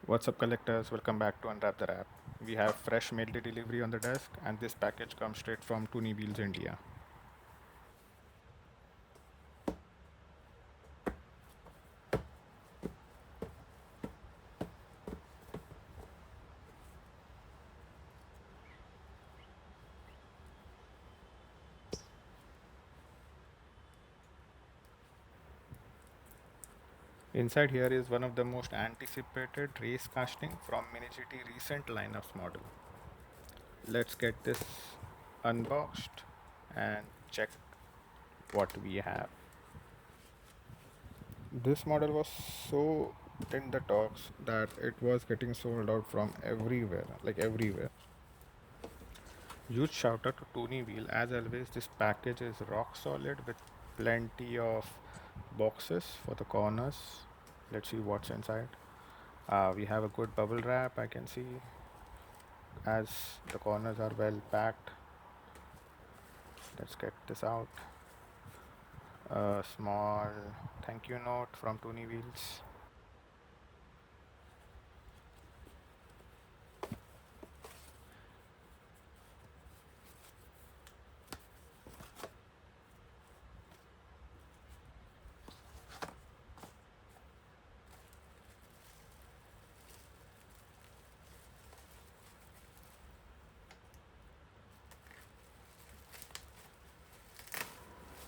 What's up, collectors? Welcome back to Unwrap the Wrap. We have fresh mail delivery on the desk, and this package comes straight from Tooney Wheels, India. Inside here is one of the most anticipated race casting from Mini GT recent lineups model. Let's get this unboxed and check what we have. This model was so in the talks that it was getting sold out from everywhere, like everywhere. Huge shout out to Tony Wheel. As always, this package is rock solid with plenty of boxes for the corners. Let's see what's inside. We have a good bubble wrap, I can see, as the corners are well packed. Let's get this out. A small thank you note from Tooney Wheels.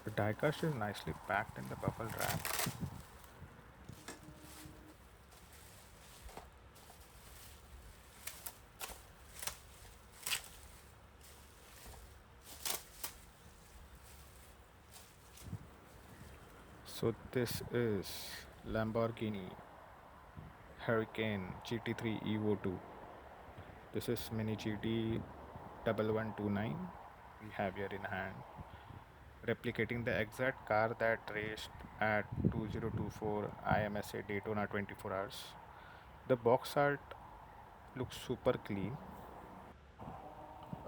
The diecast is nicely packed in the bubble wrap. So this is Lamborghini Huracán GT3 EVO2. This is Mini GT 1129 we have here in hand, replicating the exact car that raced at 2024 IMSA Daytona 24 hours. The box art looks super clean.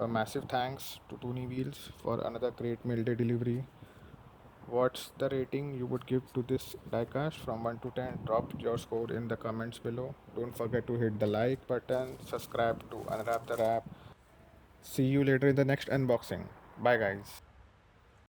A massive thanks to Tooney Wheels for another great mail day delivery. What's the rating you would give to this diecast from 1 to 10? Drop your score in the comments below. Don't forget to hit the like button, subscribe to Unwrap the Wrap. See you later in the next unboxing. Bye, guys.